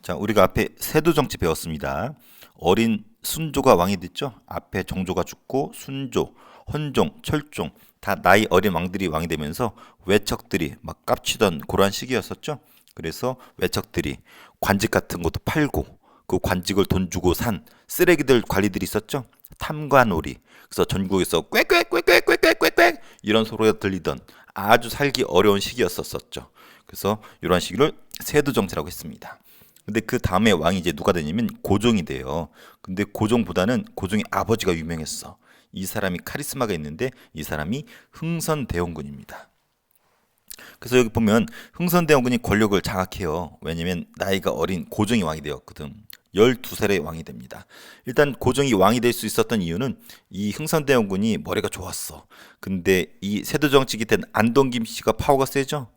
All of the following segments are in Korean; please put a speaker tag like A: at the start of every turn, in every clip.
A: 자, 우리가 앞에 세도 정치 배웠습니다. 어린 순조가 왕이 됐죠. 앞에 정조가 죽고 순조, 헌종, 철종 다 나이 어린 왕들이 왕이 되면서 외척들이 막 깝치던 그러한 시기였었죠. 그래서 외척들이 관직 같은 것도 팔고 그 관직을 돈 주고 산 쓰레기들 관리들이 있었죠. 탐관오리. 그래서 전국에서 꽥꽥꽥꽥꽥꽥꽥 이런 소리가 들리던 아주 살기 어려운 시기였었죠. 그래서 이러한 시기를 세도 정치라고 했습니다. 근데 그 다음에 왕이 이제 누가 되냐면 고종이 돼요. 근데 고종보다는 고종의 아버지가 유명했어. 이 사람이 카리스마가 있는데 이 사람이 흥선대원군입니다. 그래서 여기 보면 흥선대원군이 권력을 장악해요. 왜냐면 나이가 어린 고종이 왕이 되었거든. 12살에 왕이 됩니다. 일단 고종이 왕이 될 수 있었던 이유는 이 흥선대원군이 머리가 좋았어. 근데 이 세도정치기 땐 안동김 씨가 파워가 세죠?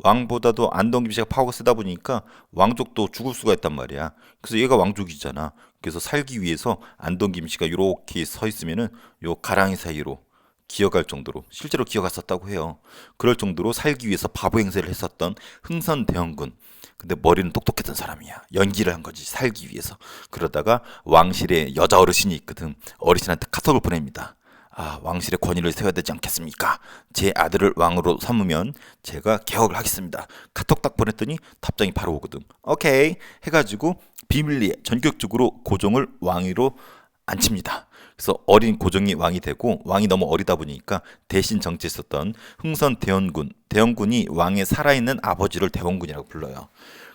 A: 왕보다도 안동김 씨가 파워가 세다 보니까 왕족도 죽을 수가 있단 말이야. 그래서 얘가 왕족이잖아. 그래서 살기 위해서 안동김 씨가 이렇게 서 있으면은 요 가랑이 사이로 기어갈 정도로 실제로 기어갔었다고 해요. 그럴 정도로 살기 위해서 바보 행세를 했었던 흥선대원군. 근데 머리는 똑똑했던 사람이야. 연기를 한 거지 살기 위해서. 그러다가 왕실에 여자 어르신이 있거든. 어르신한테 카톡을 보냅니다. 아, 왕실의 권위를 세워야 되지 않겠습니까? 제 아들을 왕으로 삼으면 제가 개혁을 하겠습니다. 카톡 딱 보냈더니 답장이 바로 오거든. 오케이 해가지고 비밀리에 전격적으로 고종을 왕위로 앉힙니다. 그래서 어린 고종이 왕이 되고 왕이 너무 어리다 보니까 대신 정치했었던 흥선 대원군, 대원군이 왕의 살아있는 아버지를 대원군이라고 불러요.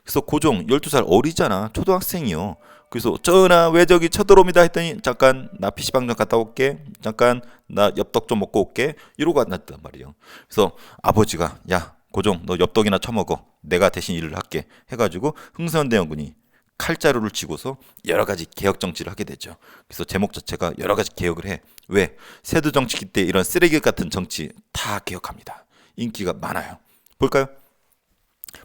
A: 그래서 고종 12살 어리잖아. 초등학생이요. 그래서 전하 왜 저기 쳐들어옵니다 했더니 잠깐 나 PC방 좀 갔다 올게. 잠깐 나 엽떡 좀 먹고 올게. 이러고 왔단 말이에요. 그래서 아버지가 야 고종 너 엽떡이나 처먹어. 내가 대신 일을 할게 해가지고 흥선대원군이 칼자루를 쥐고서 여러 가지 개혁 정치를 하게 되죠. 그래서 제목 자체가 여러 가지 개혁을 해. 왜? 세도 정치기 때 이런 쓰레기 같은 정치 다 개혁합니다. 인기가 많아요. 볼까요?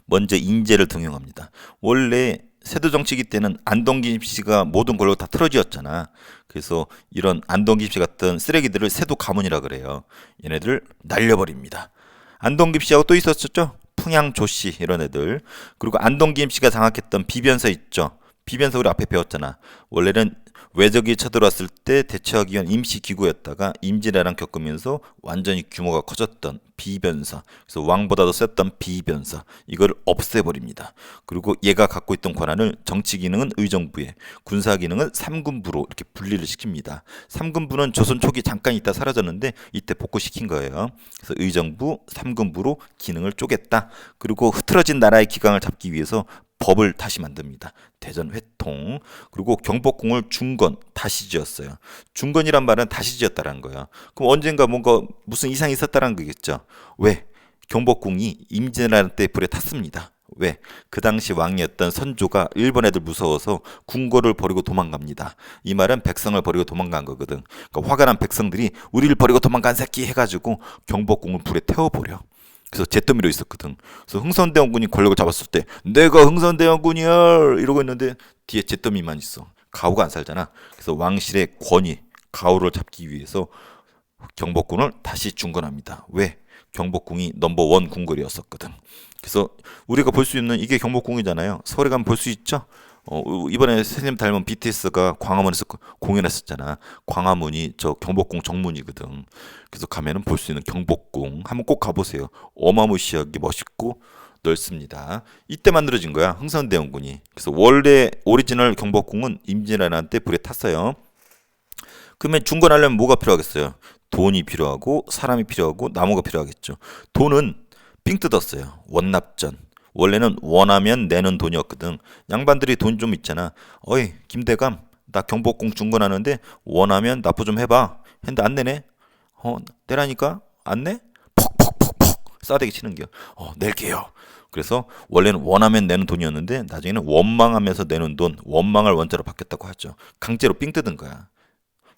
A: 먼저 인재를 등용합니다. 원래 세도 정치기 때는 안동김 씨가 모든 걸로 다 틀어지었잖아. 그래서 이런 안동김 씨 같은 쓰레기들을 세도 가문이라 그래요. 얘네들 날려버립니다. 안동김 씨하고 또 있었죠? 풍양조 씨 이런 애들. 그리고 안동김 씨가 장악했던 비변사 있죠. 비변사 우리 앞에 배웠잖아. 원래는 외적이 쳐들어왔을 때 대처하기 위한 임시 기구였다가 임진왜란 겪으면서 완전히 규모가 커졌던 비변사. 그래서 왕보다도 셌던 비변사. 이걸 없애버립니다. 그리고 얘가 갖고 있던 권한을 정치 기능은 의정부에, 군사 기능은 삼군부로 이렇게 분리를 시킵니다. 삼군부는 조선 초기 잠깐 있다 사라졌는데 이때 복구시킨 거예요. 그래서 의정부, 삼군부로 기능을 쪼갰다. 그리고 흐트러진 나라의 기강을 잡기 위해서 법을 다시 만듭니다. 대전 회통. 그리고 경복궁을 중건 다시 지었어요. 중건이란 말은 다시 지었다라는 거야. 그럼 언젠가 뭔가 무슨 이상이 있었다는 거겠죠. 왜? 경복궁이 임진왜란 때 불에 탔습니다. 왜? 그 당시 왕이었던 선조가 일본 애들 무서워서 궁궐을 버리고 도망갑니다. 이 말은 백성을 버리고 도망간 거거든. 그러니까 화가 난 백성들이 우리를 버리고 도망간 새끼 해가지고 경복궁을 불에 태워버려. 그래서 잿더미로 있었거든. 그래서 흥선대원군이 권력을 잡았을 때 내가 흥선대원군이야 이러고 있는데 뒤에 잿더미만 있어. 가후가 안 살잖아. 그래서 왕실의 권위, 가후를 잡기 위해서 경복궁을 다시 중건합니다. 왜? 경복궁이 넘버원 궁궐이었었거든. 그래서 우리가 볼 수 있는 이게 경복궁이잖아요. 서울에 가면 볼 수 있죠? 이번에 선생님 닮은 BTS가 광화문에서 공연했었잖아. 광화문이 저 경복궁 정문이거든. 그래서 가면은 볼 수 있는 경복궁 한번 꼭 가보세요. 어마무시하게 멋있고 넓습니다. 이때 만들어진 거야 흥선대원군이. 그래서 원래 오리지널 경복궁은 임진왜란 때 불에 탔어요. 그러면 중건하려면 뭐가 필요하겠어요? 돈이 필요하고 사람이 필요하고 나무가 필요하겠죠. 돈은 삥 뜯었어요. 원납전. 원래는 원하면 내는 돈이었거든. 양반들이 돈 좀 있잖아. 어이 김대감 나 경복궁 중건하는데 원하면 납부 좀 해봐. 했는데 안 내네. 내라니까 안 내? 퍽퍽퍽퍽 싸대기 치는겨. 낼게요. 그래서 원래는 원하면 내는 돈이었는데 나중에는 원망하면서 내는 돈, 원망을 원자로 바뀌었다고 하죠. 강제로 삥 뜯은 거야.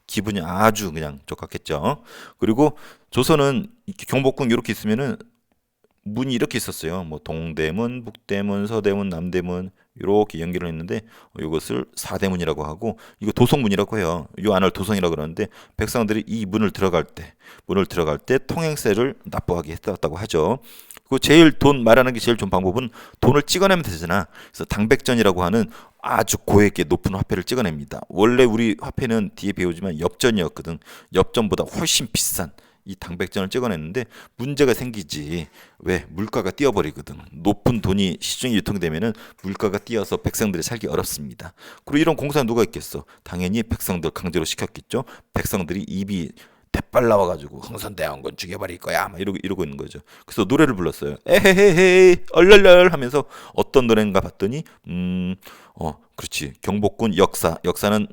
A: 기분이 아주 그냥 족같겠죠. 그리고 조선은 이렇게 경복궁 이렇게 있으면은 문이 이렇게 있었어요. 뭐 동대문, 북대문, 서대문, 남대문 이렇게 연결을 했는데 이것을 사대문이라고 하고 이거 도성문이라고 해요. 이 안을 도성이라고 그러는데 백성들이 이 문을 들어갈 때 통행세를 납부하게 했다고 하죠. 그 제일 돈 말하는 게 제일 좋은 방법은 돈을 찍어내면 되잖아. 그래서 당백전이라고 하는 아주 고액의 높은 화폐를 찍어냅니다. 원래 우리 화폐는 뒤에 배우지만 엽전이었거든. 엽전보다 훨씬 비싼 이 당백전을 찍어냈는데 문제가 생기지. 왜? 물가가 뛰어버리거든. 높은 돈이 시중에 유통되면은 물가가 뛰어서 백성들이 살기 어렵습니다. 그리고 이런 공사는 누가 있겠어? 당연히 백성들 강제로 시켰겠죠. 백성들이 입이 대빨 나와가지고 흥선대원군 죽여버릴 거야 막 이러고 있는 거죠. 그래서 노래를 불렀어요. 에헤헤헤 얼얼얼 하면서 어떤 노래인가 봤더니 그렇지, 경복궁 역사는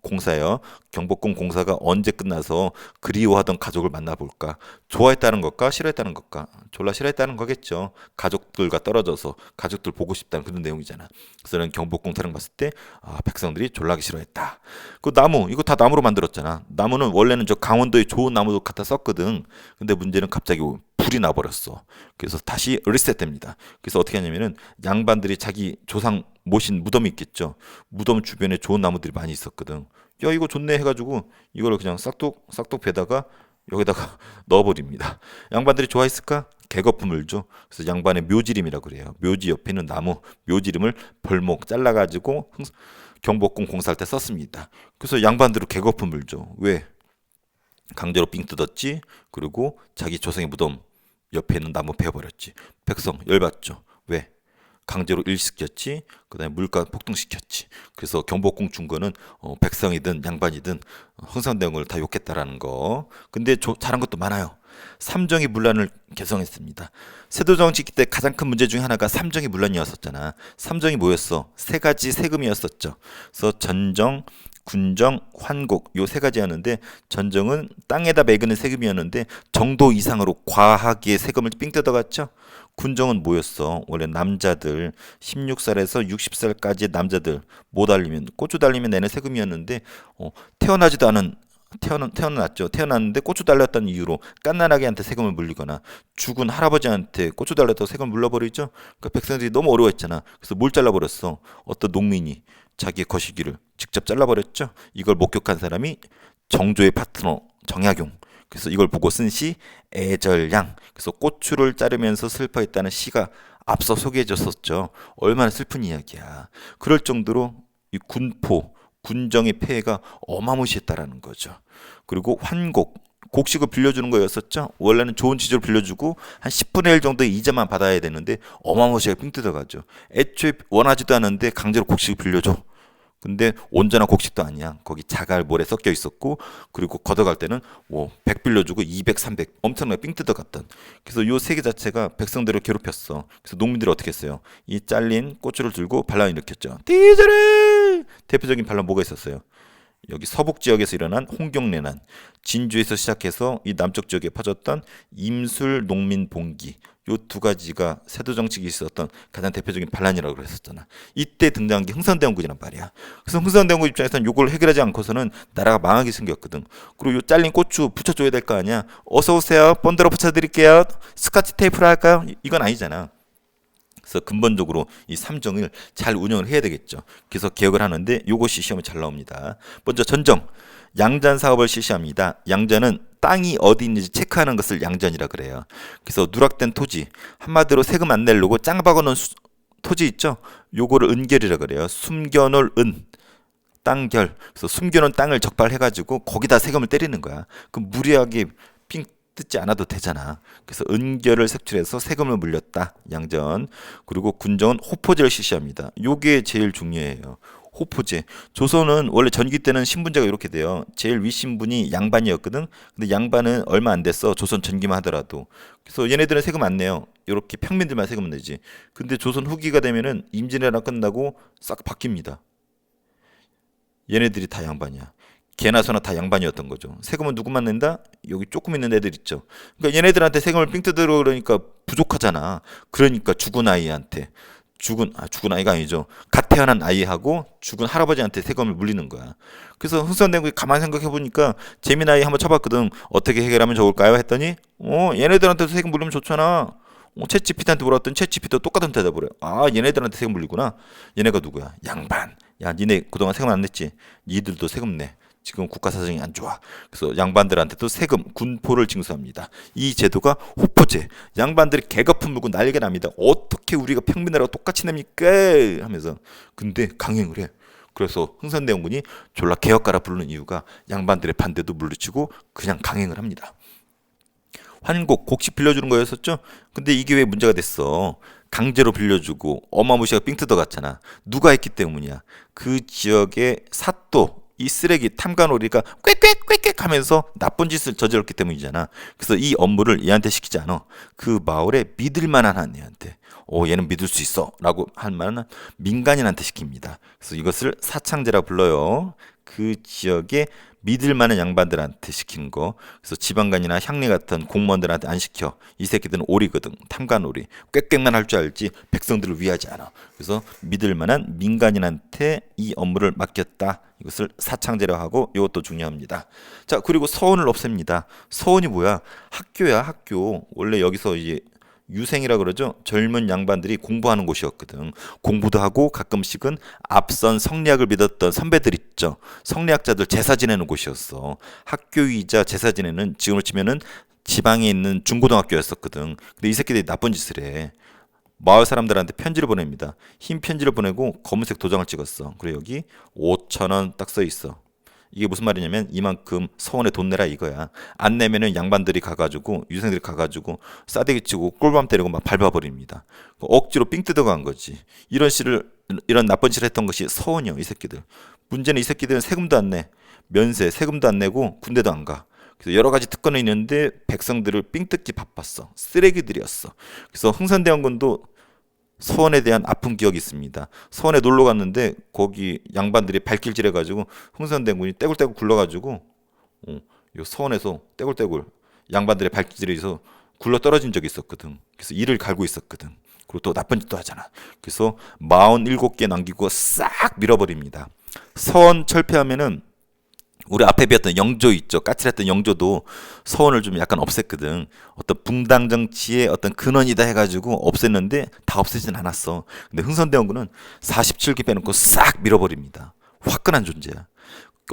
A: 공사예요. 경복궁 공사가 언제 끝나서 그리워하던 가족을 만나볼까? 좋아했다는 것과 싫어했다는 것과 졸라 싫어했다는 거겠죠. 가족들과 떨어져서 가족들 보고 싶다는 그런 내용이잖아. 그래서 경복궁 타령 봤을 때 백성들이 졸라기 싫어했다. 그 나무 이거 다 나무로 만들었잖아. 나무는 원래는 저 강원도의 좋은 나무도 갖다 썼거든. 근데 문제는 갑자기 불이 나버렸어. 그래서 다시 리셋됩니다. 그래서 어떻게 하냐면은 양반들이 자기 조상 모신 무덤이 있겠죠. 무덤 주변에 좋은 나무들이 많이 있었거든. 야 이거 좋네 해가지고 이거를 그냥 싹둑 베다가 여기다가 넣어버립니다. 양반들이 좋아했을까? 개거품을 줘. 그래서 양반의 묘지림이라고 그래요. 묘지 옆에 있는 나무 묘지림을 벌목 잘라가지고 경복궁 공사할 때 썼습니다. 그래서 양반들은 개거품을 줘. 왜? 강제로 삥 뜯었지. 그리고 자기 조상의 무덤 옆에 있는 나무 베어버렸지. 백성 열받죠. 왜? 강제로 일시켰지. 그다음에 물가 폭등시켰지. 그래서 경복궁 중거는 백성이든 양반이든 흥선대원군을 다 욕했다라는 거. 근데 잘한 것도 많아요. 삼정의 문란을 개성했습니다. 세도정치 때 가장 큰 문제 중에 하나가 삼정의 문란이었었잖아. 삼정이 뭐였어? 세 가지 세금이었었죠. 그래서 전정, 군정, 환곡 요 세 가지였는데 전정은 땅에다 매기는 세금이었는데 정도 이상으로 과하게 세금을 삥 뜯어갔죠. 군정은 뭐였어? 원래 남자들 16살에서 60살까지 남자들 못 달리면 고추 달리면 내는 세금이었는데 태어나지도 않은 태어났죠. 태어났는데 고추 달렸다는 이유로 갓난아기한테 세금을 물리거나 죽은 할아버지한테 고추 달렸다고 세금을 물려버리죠. 그러니까 백성들이 너무 어려워했잖아. 그래서 뭘 잘라버렸어? 어떤 농민이 자기의 거시기를 직접 잘라버렸죠. 이걸 목격한 사람이 정조의 파트너 정약용. 그래서 이걸 보고 쓴 시 애절양. 그래서 고추를 자르면서 슬퍼했다는 시가 앞서 소개해줬었죠. 얼마나 슬픈 이야기야. 그럴 정도로 이 군정의 폐해가 어마무시했다라는 거죠. 그리고 곡식을 빌려주는 거였었죠. 원래는 좋은 지주를 빌려주고 한 10분의 1 정도의 이자만 받아야 되는데 어마무시하게 삥 뜯어가죠. 애초에 원하지도 않은데 강제로 곡식을 빌려줘. 근데 온전한 곡식도 아니야. 거기 자갈 모래 섞여 있었고 그리고 걷어갈 때는 100 빌려주고 200, 300 엄청나게 삥 뜯어갔던. 그래서 요 세계 자체가 백성들을 괴롭혔어. 그래서 농민들이 어떻게 했어요? 이 잘린 고추를 들고 반란을 일으켰죠. 디저를 대표적인 반란 뭐가 있었어요? 여기 서북 지역에서 일어난 홍경래난, 진주에서 시작해서 이 남쪽 지역에 퍼졌던 임술 농민 봉기, 요 두 가지가 세도 정치에 있었던 가장 대표적인 반란이라고 그랬었잖아. 이때 등장한 게 흥선대원군이란 말이야. 그래서 흥선대원군 입장에서는 요걸 해결하지 않고서는 나라가 망하게 생겼거든. 그리고 요 잘린 고추 붙여줘야 될 거 아니야. 어서 오세요. 본드로 붙여드릴게요. 스카치 테이프로 할까요? 이건 아니잖아. 그래서 근본적으로 이 삼정을 잘 운영을 해야 되겠죠. 그래서 개혁을 하는데 이것이 시험에 잘 나옵니다. 먼저 전정, 양전 사업을 실시합니다. 양전은 땅이 어디 있는지 체크하는 것을 양전이라 그래요. 그래서 누락된 토지, 한마디로 세금 안 내려고 짱 박아놓은 토지 있죠. 요거를 은결이라 그래요. 숨겨놓을 땅결. 그래서 숨겨놓은 땅을 적발해가지고 거기다 세금을 때리는 거야. 그럼 무리하게 핑 뜯지 않아도 되잖아. 그래서 은결을 색출해서 세금을 물렸다. 양전. 그리고 군정은 호포제를 실시합니다. 요게 제일 중요해요. 호포제. 조선은 원래 전기 때는 신분제가 이렇게 돼요. 제일 윗신분이 양반이었거든. 근데 양반은 얼마 안 됐어. 조선 전기만 하더라도. 그래서 얘네들은 세금 안 내요. 이렇게 평민들만 세금 내지. 근데 조선 후기가 되면은 임진왜란 끝나고 싹 바뀝니다. 얘네들이 다 양반이야. 개나 소나 다 양반이었던 거죠. 세금은 누구만 낸다? 여기 조금 있는 애들 있죠. 그러니까 얘네들한테 세금을 삥 뜯으러 그러니까 부족하잖아. 그러니까 죽은 아이한테 죽은 아이가 아니죠. 갓 태어난 아이하고 죽은 할아버지한테 세금을 물리는 거야. 그래서 흥선대원군이 가만히 생각해 보니까 재미나이 한번 쳐봤거든. 어떻게 해결하면 좋을까요? 했더니 얘네들한테도 세금 물리면 좋잖아. 챗GPT한테 물어봤더니 챗GPT도 똑같은 대답을 해요. 아, 얘네들한테 세금 물리구나. 얘네가 누구야? 양반. 야, 니네 그동안 세금 안 냈지? 니들도 세금 내. 지금 국가 사정이 안 좋아. 그래서 양반들한테도 세금, 군포를 징수합니다. 이 제도가 호포제. 양반들이 개거품 물고 난리가 납니다. 어떻게 우리가 평민이라고 똑같이 냅니까? 하면서. 근데 강행을 해. 그래서 흥선대원군이 졸라 개혁가라 부르는 이유가 양반들의 반대도 물리치고 그냥 강행을 합니다. 환곡, 곡식 빌려주는 거였었죠? 근데 이게 왜 문제가 됐어? 강제로 빌려주고 어마무시하게 삥 뜯어갔잖아. 누가 했기 때문이야. 그 지역의 사또, 이 쓰레기 탐관오리가 꽥꽥꽥꽥 하면서 나쁜 짓을 저질렀기 때문이잖아. 그래서 이 업무를 얘한테 시키지 않아. 그 마을에 믿을 만한 한 얘한테. 얘는 믿을 수 있어 라고 할 만한 민간인한테 시킵니다. 그래서 이것을 사창제라 불러요. 그 지역에 믿을 만한 양반들한테 시키는 거. 그래서 지방관이나 향리 같은 공무원들한테 안 시켜. 이 새끼들은 오리거든. 탐관오리. 꽥꽥만 할 줄 알지 백성들을 위하지 않아. 그래서 믿을 만한 민간인한테 이 업무를 맡겼다. 이것을 사창제라 하고 이것도 중요합니다. 자, 그리고 서원을 없앱니다. 서원이 뭐야? 학교야, 학교. 원래 여기서 이제 유생이라 그러죠. 젊은 양반들이 공부하는 곳이었거든. 공부도 하고 가끔씩은 앞선 성리학을 믿었던 선배들 있죠. 성리학자들 제사 지내는 곳이었어. 학교이자 제사 지내는, 지금으로 치면은 지방에 있는 중고등학교였었거든. 근데 이 새끼들이 나쁜 짓을 해. 마을 사람들한테 편지를 보냅니다. 흰 편지를 보내고 검은색 도장을 찍었어. 그리고 여기 5,000원 딱 써 있어. 이게 무슨 말이냐면 이만큼 서원에 돈 내라 이거야. 안 내면은 양반들이 가가지고 유생들이 가가지고 싸대기 치고 꿀밤 때리고 막 밟아버립니다. 억지로 삥 뜯어간 거지. 이런 나쁜 짓을 했던 것이 서원이요. 이 새끼들. 문제는 이 새끼들은 세금도 안 내. 면세 세금도 안 내고 군대도 안 가. 그래서 여러 가지 특권이 있는데 백성들을 삥 뜯기 바빴어. 쓰레기들이었어. 그래서 흥선대원군도 서원에 대한 아픈 기억이 있습니다. 서원에 놀러 갔는데 거기 양반들이 발길질 해가지고 흥선대원군이 떼굴떼굴 굴러가지고 요 서원에서 떼굴떼굴 양반들의 발길질에서 굴러 떨어진 적이 있었거든. 그래서 이를 갈고 있었거든. 그리고 또 나쁜 짓도 하잖아. 그래서 47개 남기고 싹 밀어버립니다. 서원 철폐하면은 우리 앞에 배웠던 영조 있죠. 까칠했던 영조도 서원을 좀 약간 없앴거든. 어떤 붕당 정치의 어떤 근원이다 해가지고 없앴는데 다 없애진 않았어. 근데 흥선대원군은 47개 빼놓고 싹 밀어버립니다. 화끈한 존재야.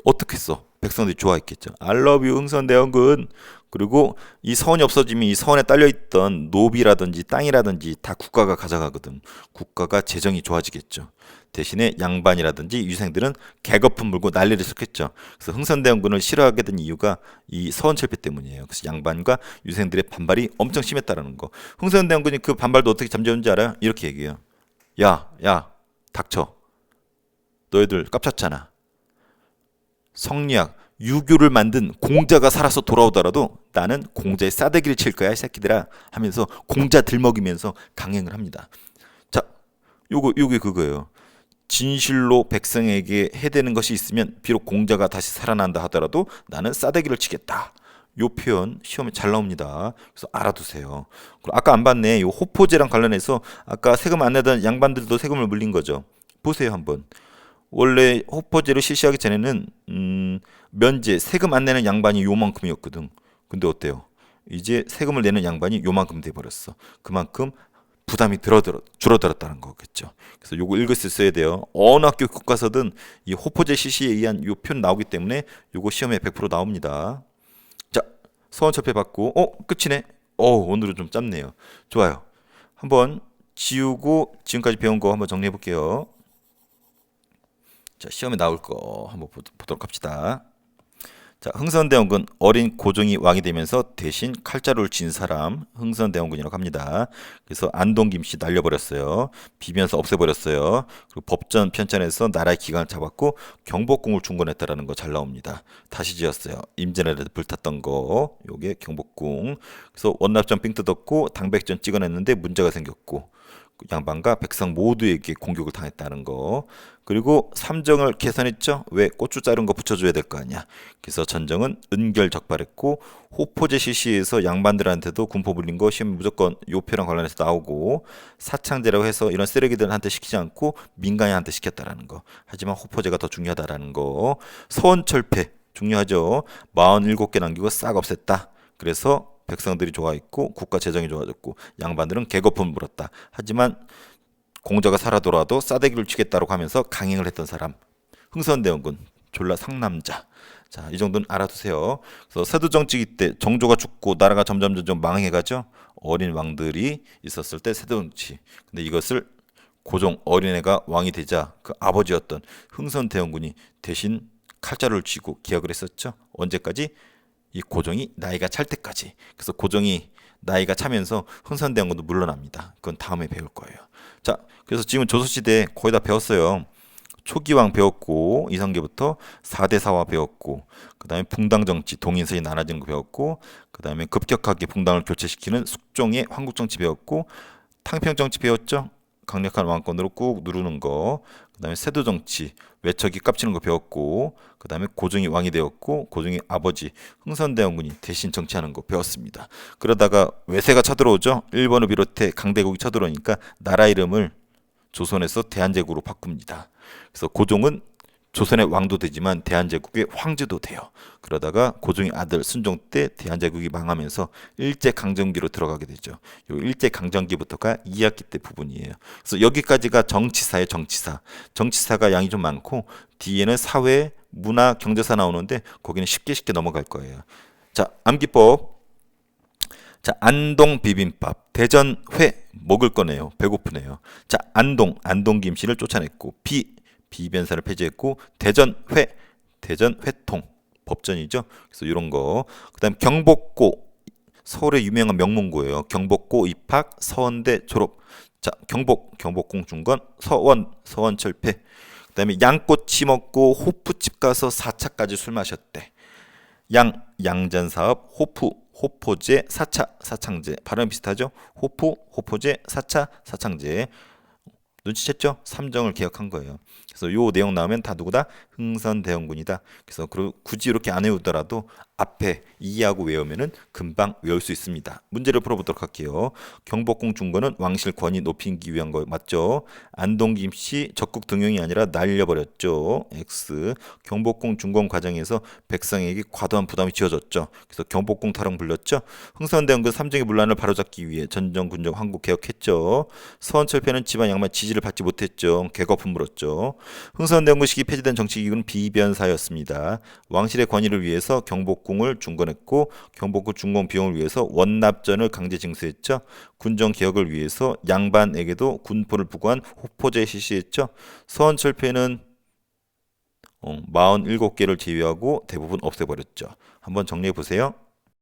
A: 어떻게 했어? 백성들이 좋아했겠죠. I love you 흥선대원군. 그리고 이 서원이 없어지면 이 서원에 딸려있던 노비라든지 땅이라든지 다 국가가 가져가거든. 국가가 재정이 좋아지겠죠. 대신에 양반이라든지 유생들은 개거품 물고 난리를 쳤겠죠. 그래서 흥선대원군을 싫어하게 된 이유가 이 서원철폐 때문이에요. 그래서 양반과 유생들의 반발이 엄청 심했다라는 거. 흥선대원군이 그 반발도 어떻게 잠재운지 알아요? 이렇게 얘기해요. 야, 닥쳐. 너희들 깝쳤잖아. 성리학, 유교를 만든 공자가 살아서 돌아오더라도 나는 공자의 싸대기를 칠 거야, 이 새끼들아 하면서 공자 들먹이면서 강행을 합니다. 자, 요게 그거예요. 진실로 백성에게 해대는 것이 있으면 비록 공자가 다시 살아난다 하더라도 나는 싸대기를 치겠다. 요 표현 시험에 잘 나옵니다. 그래서 알아두세요. 그리고 아까 안 봤네. 요 호포제랑 관련해서 아까 세금 안 내던 양반들도 세금을 물린 거죠. 보세요 한번. 원래 호포제를 실시하기 전에는 면제 세금 안 내는 양반이 요만큼이었거든. 근데 어때요? 이제 세금을 내는 양반이 요만큼 돼버렸어. 그만큼 부담이 줄어들었다는 거겠죠. 그래서 요거 읽었을 써야 돼요. 어느 학교 교과서든 이 호포제 실시에 의한 요 표현 나오기 때문에 요거 시험에 100% 나옵니다. 자, 서원철폐 받고 끝이네. 오늘은 좀 짧네요. 좋아요. 한번 지우고 지금까지 배운 거 한번 정리해 볼게요. 자, 시험에 나올 거 한번 보도록 합시다. 자, 흥선대원군 어린 고종이 왕이 되면서 대신 칼자루를 쥔 사람 흥선대원군이라고 합니다. 그래서 안동 김씨 날려버렸어요. 비면서 없애버렸어요. 그리고 법전 편찬에서 나라의 기강을 잡았고 경복궁을 중건했다라는 거 잘 나옵니다. 다시 지었어요. 임진왜란에 불탔던 거 요게 경복궁. 그래서 원납전 삥 뜯었고 당백전 찍어냈는데 문제가 생겼고 양반과 백성 모두에게 공격을 당했다는 거. 그리고 삼정을 개선했죠. 왜 고추 자른 거 붙여줘야 될 거 아니야. 그래서 전정은 은결적발했고 호포제 실시에서 양반들한테도 군포 불린 거 시험 무조건 요 표랑 관련해서 나오고 사창제라고 해서 이런 쓰레기들한테 시키지 않고 민간인한테 시켰다라는 거. 하지만 호포제가 더 중요하다라는 거. 서원철폐 중요하죠. 47개 남기고 싹 없앴다. 그래서 백성들이 좋아했고 국가 재정이 좋아졌고 양반들은 개거품을 물었다. 하지만 공자가 살아 돌아도 싸대기를 치겠다고 하면서 강행을 했던 사람 흥선대원군 졸라 상남자. 자, 이 정도는 알아두세요. 그래서 세도정치기 때 정조가 죽고 나라가 점점 망해가죠. 어린 왕들이 있었을 때 세도정치. 근데 이것을 고종 어린애가 왕이 되자 그 아버지였던 흥선대원군이 대신 칼자루를 쥐고 기약을 했었죠. 언제까지? 이 고종이 나이가 찰 때까지. 그래서 고종이 나이가 차면서 흥선대원군도 물러납니다. 그건 다음에 배울 거예요. 자, 그래서 지금 조선시대 거의 다 배웠어요. 초기왕 배웠고 이성계부터 4대 사화 배웠고 그 다음에 붕당 정치 동인서이 나눠지는 거 배웠고 그 다음에 급격하게 붕당을 교체시키는 숙종의 황국정치 배웠고 탕평 정치 배웠죠. 강력한 왕권으로 꾹 누르는 거. 그 다음에 세도 정치 외척이 깝치는 거 배웠고 그 다음에 고종이 왕이 되었고 고종의 아버지 흥선대원군이 대신 정치하는 거 배웠습니다. 그러다가 외세가 쳐들어오죠. 일본을 비롯해 강대국이 쳐들어오니까 나라 이름을 조선에서 대한제국으로 바꿉니다. 그래서 고종은 조선의 왕도 되지만 대한제국의 황제도 돼요. 그러다가 고종의 아들 순종 때 대한제국이 망하면서 일제강점기로 들어가게 되죠. 이 일제강점기부터가 2학기 때 부분이에요. 그래서 여기까지가 정치사예요. 정치사. 정치사가 양이 좀 많고 뒤에는 사회, 문화, 경제사 나오는데 거기는 쉽게 넘어갈 거예요. 자, 암기법. 자, 안동 비빔밥, 대전 회 먹을 거네요. 배고프네요. 자, 안동 김씨를 쫓아냈고 비변사를 폐지했고 대전 회통 법전이죠. 그래서 이런 거. 그다음 경복고 서울의 유명한 명문고예요. 경복고 입학, 서원대 졸업. 자, 경복궁 중건, 서원철폐. 그다음에 양꼬치 먹고 호프집 가서 4차까지 술 마셨대. 양전 사업 호포제 4차 사창제. 발음 비슷하죠? 호포제 4차 사창제. 눈치챘죠? 삼정을 개혁한 거예요. 그래서 요 내용 나오면 다 누구다? 흥선대원군이다. 그래서 굳이 이렇게 안 외우더라도 앞에 이해하고 외우면은 금방 외울 수 있습니다. 문제를 풀어보도록 할게요. 경복궁 중건은 왕실 권위 높이기 위한 거 맞죠? 안동김씨 적국 등용이 아니라 날려버렸죠. X. 경복궁 중건 과정에서 백성에게 과도한 부담이 지어졌죠. 그래서 경복궁 탈환 불렸죠. 흥선대원군 삼정의 문란을 바로잡기 위해 전정 군정 황국 개혁했죠. 서원철폐는 집안 양반 지지를 받지 못했죠. 개거품 물었죠. 흥선대원군 시기 폐지된 정치기구는 비변사였습니다. 왕실의 권위를 위해서 경복궁을 중건했고 경복궁 중건 비용을 위해서 원납전을 강제 징수했죠. 군정 개혁을 위해서 양반에게도 군포를 부과한 호포제 실시했죠. 서원철폐는 47개를 제외하고 대부분 없애버렸죠. 한번 정리해 보세요.